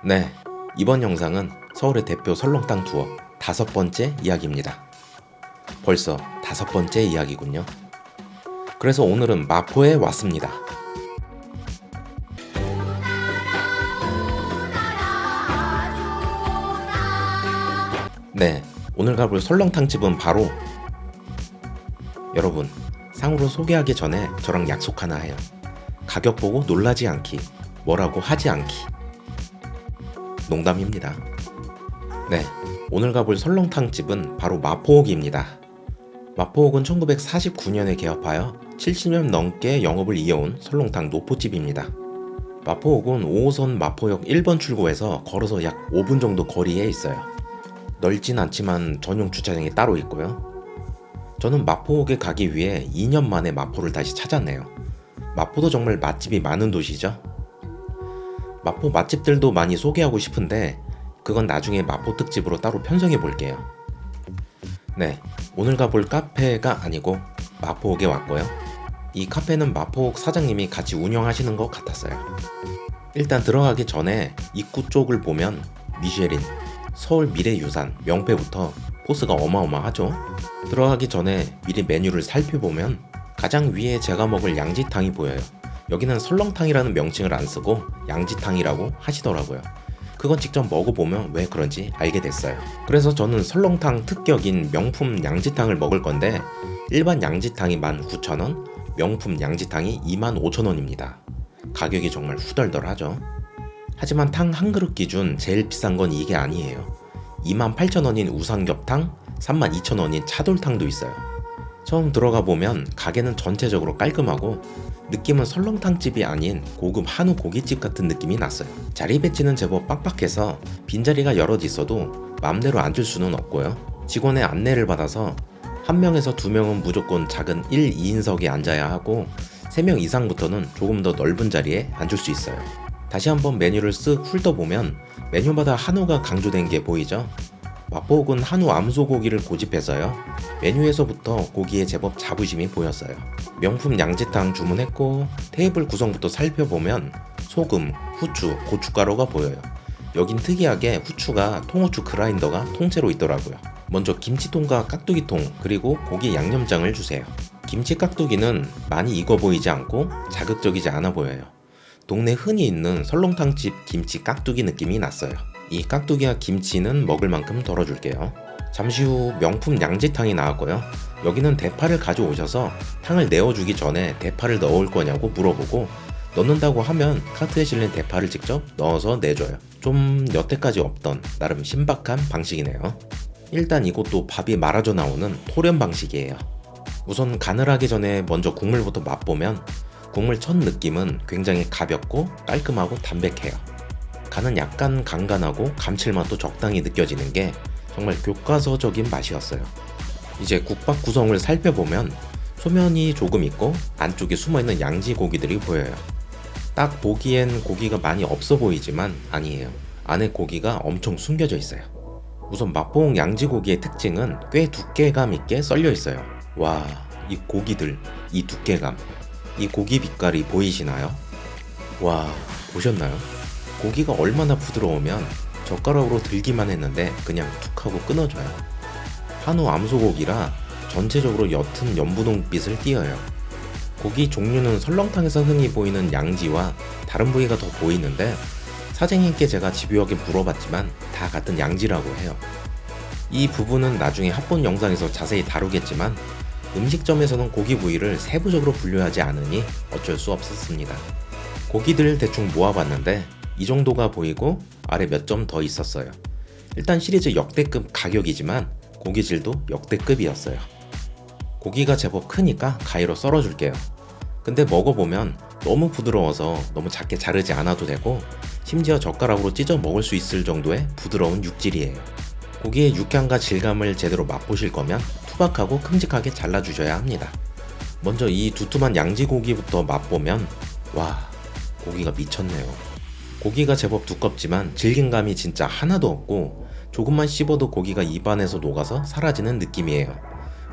네, 이번 영상은 서울의 대표 설렁탕 투어 5번째 이야기입니다. 벌써 5번째 이야기군요. 그래서 오늘은 마포에 왔습니다. 네, 오늘 가볼 설렁탕 집은 바로 여러분, 상으로 소개하기 전에 저랑 약속 하나 해요. 가격 보고 놀라지 않기, 뭐라고 하지 않기. 농담입니다. 네, 오늘 가볼 설렁탕 집은 바로 마포옥입니다. 마포옥은 1949년에 개업하여 70년 넘게 영업을 이어온 설렁탕 노포집입니다. 마포옥은 5호선 마포역 1번 출구에서 걸어서 약 5분 정도 거리에 있어요. 넓진 않지만 전용 주차장이 따로 있고요. 저는 마포옥에 가기 위해 2년 만에 마포를 다시 찾았네요. 마포도 정말 맛집이 많은 도시죠. 마포 맛집들도 많이 소개하고 싶은데 그건 나중에 마포 특집으로 따로 편성해 볼게요. 네, 오늘 가볼 카페가 아니고 마포옥에 왔고요. 이 카페는 마포옥 사장님이 같이 운영하시는 것 같았어요. 일단 들어가기 전에 입구 쪽을 보면 미쉐린, 서울 미래유산, 명패부터 포스가 어마어마하죠. 들어가기 전에 미리 메뉴를 살펴보면 가장 위에 제가 먹을 양지탕이 보여요. 여기는 설렁탕이라는 명칭을 안 쓰고 양지탕이라고 하시더라고요. 그건 직접 먹어보면 왜 그런지 알게 됐어요. 그래서 저는 설렁탕 특격인 명품 양지탕을 먹을 건데 일반 양지탕이 19,000원, 명품 양지탕이 25,000원입니다. 가격이 정말 후덜덜하죠. 하지만 탕 한 그릇 기준 제일 비싼 건 이게 아니에요. 28,000원인 우삼겹탕, 32,000원인 차돌탕도 있어요. 처음 들어가 보면 가게는 전체적으로 깔끔하고 느낌은 설렁탕집이 아닌 고급 한우 고깃집 같은 느낌이 났어요. 자리 배치는 제법 빡빡해서 빈자리가 여럿 있어도 마음대로 앉을 수는 없고요. 직원의 안내를 받아서 1명에서 2명은 무조건 작은 1, 2인석에 앉아야 하고 3명 이상부터는 조금 더 넓은 자리에 앉을 수 있어요. 다시 한번 메뉴를 쓱 훑어보면 메뉴마다 한우가 강조된 게 보이죠? 마포옥은 한우 암소고기를 고집해서요. 메뉴에서부터 고기에 제법 자부심이 보였어요. 명품 양지탕 주문했고 테이블 구성부터 살펴보면 소금, 후추, 고춧가루가 보여요. 여긴 특이하게 후추가 통후추 그라인더가 통째로 있더라고요. 먼저 김치통과 깍두기통 그리고 고기 양념장을 주세요. 김치 깍두기는 많이 익어 보이지 않고 자극적이지 않아 보여요. 동네 흔히 있는 설렁탕집 김치 깍두기 느낌이 났어요. 이 깍두기와 김치는 먹을 만큼 덜어줄게요. 잠시 후 명품 양지탕이 나왔고요. 여기는 대파를 가져오셔서 탕을 내어주기 전에 대파를 넣을 거냐고 물어보고 넣는다고 하면 카트에 실린 대파를 직접 넣어서 내줘요. 좀 여태까지 없던 나름 신박한 방식이네요. 일단 이것도 밥이 말아져 나오는 토렴 방식이에요. 우선 간을 하기 전에 먼저 국물부터 맛보면 국물 첫 느낌은 굉장히 가볍고 깔끔하고 담백해요. 간은 약간 간간하고 감칠맛도 적당히 느껴지는 게 정말 교과서적인 맛이었어요. 이제 국밥 구성을 살펴보면 소면이 조금 있고 안쪽에 숨어있는 양지 고기들이 보여요. 딱 보기엔 고기가 많이 없어 보이지만 아니에요. 안에 고기가 엄청 숨겨져 있어요. 우선 맛봉 양지고기의 특징은 꽤 두께감 있게 썰려 있어요. 와, 이 고기들, 이 두께감, 이 고기 빛깔이 보이시나요? 와, 보셨나요? 고기가 얼마나 부드러우면 젓가락으로 들기만 했는데 그냥 툭 하고 끊어져요. 한우 암소고기라 전체적으로 옅은 연분홍빛을 띄어요. 고기 종류는 설렁탕에서 흔히 보이는 양지와 다른 부위가 더 보이는데 사장님께 제가 집요하게 물어봤지만 다 같은 양지라고 해요. 이 부분은 나중에 합본 영상에서 자세히 다루겠지만 음식점에서는 고기 부위를 세부적으로 분류하지 않으니 어쩔 수 없었습니다. 고기들 대충 모아봤는데 이 정도가 보이고 아래 몇 점 더 있었어요. 일단 시리즈 역대급 가격이지만 고기질도 역대급이었어요. 고기가 제법 크니까 가위로 썰어줄게요. 근데 먹어보면 너무 부드러워서 너무 작게 자르지 않아도 되고 심지어 젓가락으로 찢어 먹을 수 있을 정도의 부드러운 육질이에요. 고기의 육향과 질감을 제대로 맛보실 거면 투박하고 큼직하게 잘라주셔야 합니다. 먼저 이 두툼한 양지고기부터 맛보면 와, 고기가 미쳤네요. 고기가 제법 두껍지만 질긴감이 진짜 하나도 없고 조금만 씹어도 고기가 입안에서 녹아서 사라지는 느낌이에요.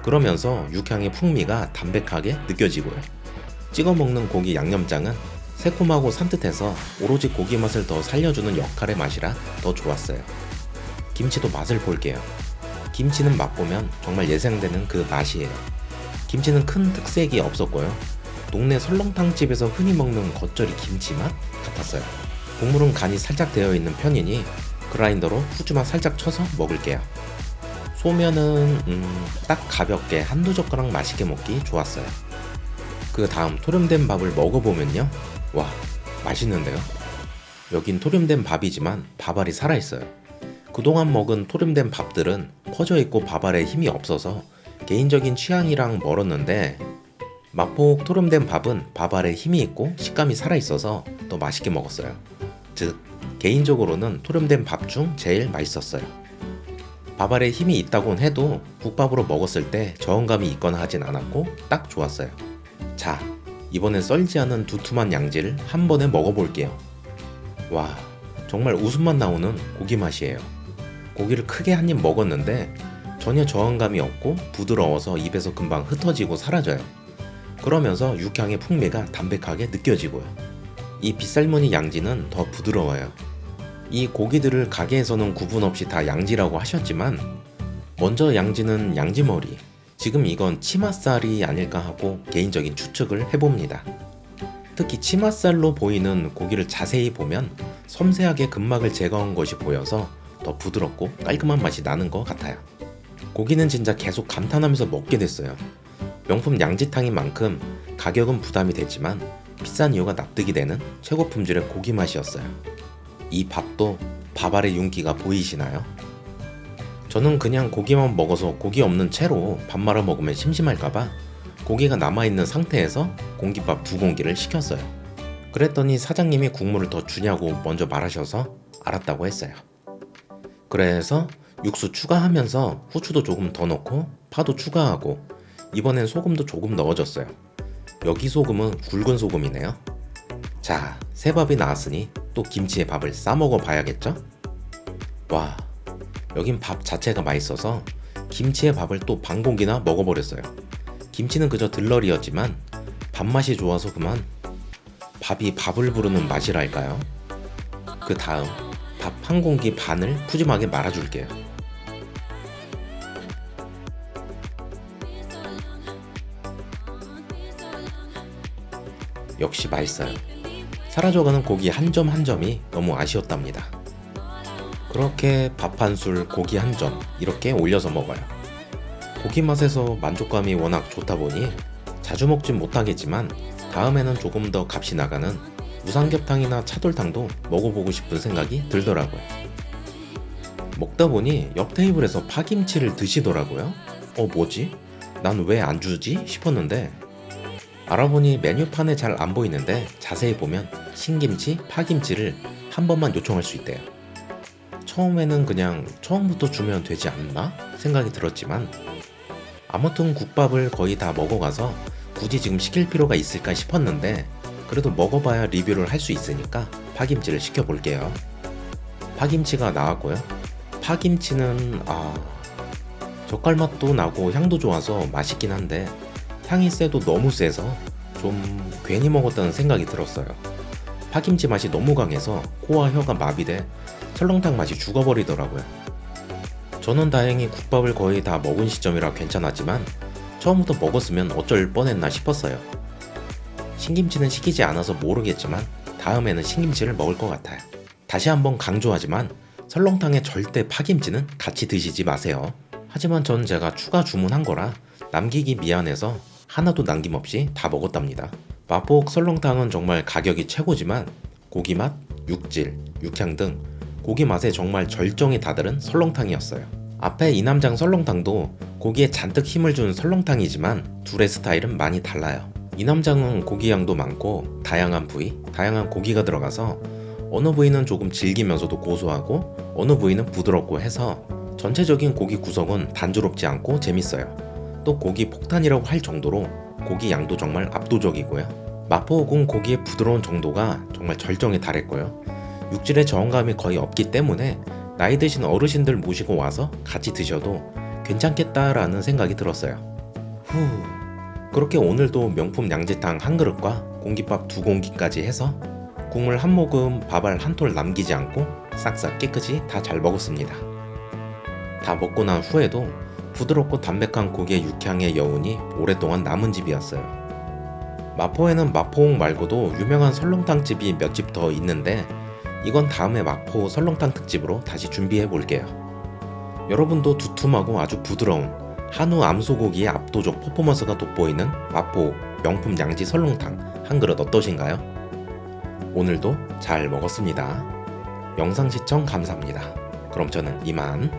그러면서 육향의 풍미가 담백하게 느껴지고요. 찍어 먹는 고기 양념장은 새콤하고 산뜻해서 오로지 고기 맛을 더 살려주는 역할의 맛이라 더 좋았어요. 김치도 맛을 볼게요. 김치는 맛보면 정말 예상되는 그 맛이에요. 김치는 큰 특색이 없었고요. 동네 설렁탕집에서 흔히 먹는 겉절이 김치 맛 같았어요. 국물은 간이 살짝 되어 있는 편이니 그라인더로 후추만 살짝 쳐서 먹을게요. 소면은 딱 가볍게 한두 젓가락 맛있게 먹기 좋았어요. 그 다음 토렴된 밥을 먹어보면요, 와, 맛있는데요? 여긴 토렴된 밥이지만 밥알이 살아있어요. 그동안 먹은 토렴된 밥들은 퍼져있고 밥알에 힘이 없어서 개인적인 취향이랑 멀었는데, 마포 토렴된 밥은 밥알에 힘이 있고 식감이 살아있어서 더 맛있게 먹었어요. 즉, 개인적으로는 토렴된 밥 중 제일 맛있었어요. 밥알에 힘이 있다곤 해도 국밥으로 먹었을 때 저온감이 있거나 하진 않았고 딱 좋았어요. 자, 이번엔 썰지 않은 두툼한 양지를 한 번에 먹어볼게요. 와, 정말 웃음만 나오는 고기 맛이에요. 고기를 크게 한 입 먹었는데 전혀 저항감이 없고 부드러워서 입에서 금방 흩어지고 사라져요. 그러면서 육향의 풍미가 담백하게 느껴지고요. 이 빗살무늬 양지는 더 부드러워요. 이 고기들을 가게에서는 구분 없이 다 양지라고 하셨지만, 먼저 양지는 양지머리, 지금 이건 치맛살이 아닐까 하고 개인적인 추측을 해봅니다. 특히 치맛살로 보이는 고기를 자세히 보면 섬세하게 근막을 제거한 것이 보여서 더 부드럽고 깔끔한 맛이 나는 것 같아요. 고기는 진짜 계속 감탄하면서 먹게 됐어요. 명품 양지탕인 만큼 가격은 부담이 됐지만 비싼 이유가 납득이 되는 최고 품질의 고기 맛이었어요. 이 밥도 밥알의 윤기가 보이시나요? 저는 그냥 고기만 먹어서 고기 없는 채로 밥 말아 먹으면 심심할까봐 고기가 남아있는 상태에서 공깃밥 2공기를 시켰어요. 그랬더니 사장님이 국물을 더 주냐고 먼저 말하셔서 알았다고 했어요. 그래서 육수 추가하면서 후추도 조금 더 넣고 파도 추가하고 이번엔 소금도 조금 넣어줬어요. 여기 소금은 굵은 소금이네요. 자, 새 밥이 나왔으니 또 김치에 밥을 싸먹어 봐야겠죠? 와, 여긴 밥 자체가 맛있어서 김치에 밥을 또 반 공기나 먹어버렸어요. 김치는 그저 들러리였지만 밥맛이 좋아서 그만 밥이 밥을 부르는 맛이랄까요? 그 다음 밥 한 공기 반을 푸짐하게 말아줄게요. 역시 맛있어요. 사라져가는 고기 한 점 한 점이 너무 아쉬웠답니다. 그렇게 밥 한 술, 고기 한 점 이렇게 올려서 먹어요. 고기 맛에서 만족감이 워낙 좋다 보니 자주 먹진 못하겠지만 다음에는 조금 더 값이 나가는 우삼겹탕이나 차돌탕도 먹어보고 싶은 생각이 들더라고요. 먹다 보니 옆 테이블에서 파김치를 드시더라고요. 뭐지? 난 왜 안 주지? 싶었는데 알아보니 메뉴판에 잘 안 보이는데 자세히 보면 신김치, 파김치를 한 번만 요청할 수 있대요. 처음에는 그냥 처음부터 주면 되지 않나 생각이 들었지만 아무튼 국밥을 거의 다 먹어가서 굳이 지금 시킬 필요가 있을까 싶었는데 그래도 먹어봐야 리뷰를 할 수 있으니까 파김치를 시켜볼게요. 파김치가 나왔고요. 파김치는 젓갈맛도 나고 향도 좋아서 맛있긴 한데 향이 세도 너무 세서 좀 괜히 먹었다는 생각이 들었어요. 파김치 맛이 너무 강해서 코와 혀가 마비돼 설렁탕 맛이 죽어버리더라고요. 저는 다행히 국밥을 거의 다 먹은 시점이라 괜찮았지만 처음부터 먹었으면 어쩔 뻔했나 싶었어요. 신김치는 시키지 않아서 모르겠지만 다음에는 신김치를 먹을 것 같아요. 다시 한번 강조하지만 설렁탕에 절대 파김치는 같이 드시지 마세요. 하지만 전 제가 추가 주문한 거라 남기기 미안해서 하나도 남김없이 다 먹었답니다. 마포 설렁탕은 정말 가격이 최고지만 고기 맛, 육질, 육향 등 고기 맛에 정말 절정에 다다른 설렁탕이었어요. 앞에 이남장 설렁탕도 고기에 잔뜩 힘을 준 설렁탕이지만 둘의 스타일은 많이 달라요. 이남장은 고기 양도 많고 다양한 부위, 다양한 고기가 들어가서 어느 부위는 조금 질기면서도 고소하고 어느 부위는 부드럽고 해서 전체적인 고기 구성은 단조롭지 않고 재밌어요. 또 고기 폭탄이라고 할 정도로 고기 양도 정말 압도적이고요. 마포오군 고기의 부드러운 정도가 정말 절정에 달했고요. 육질의 저항감이 거의 없기 때문에 나이 드신 어르신들 모시고 와서 같이 드셔도 괜찮겠다라는 생각이 들었어요. 그렇게 오늘도 명품 양지탕 한 그릇과 공깃밥 2공기까지 해서 국물 한 모금, 밥알 한 톨 남기지 않고 싹싹 깨끗이 다 잘 먹었습니다. 다 먹고 난 후에도 부드럽고 담백한 고기의 육향의 여운이 오랫동안 남은 집이었어요. 마포에는 마포옥 말고도 유명한 설렁탕집이 몇 집 더 있는데 이건 다음에 마포 설렁탕 특집으로 다시 준비해 볼게요. 여러분도 두툼하고 아주 부드러운 한우 암소고기의 압도적 퍼포먼스가 돋보이는 마포옥 명품 양지 설렁탕 한 그릇 어떠신가요? 오늘도 잘 먹었습니다. 영상 시청 감사합니다. 그럼 저는 이만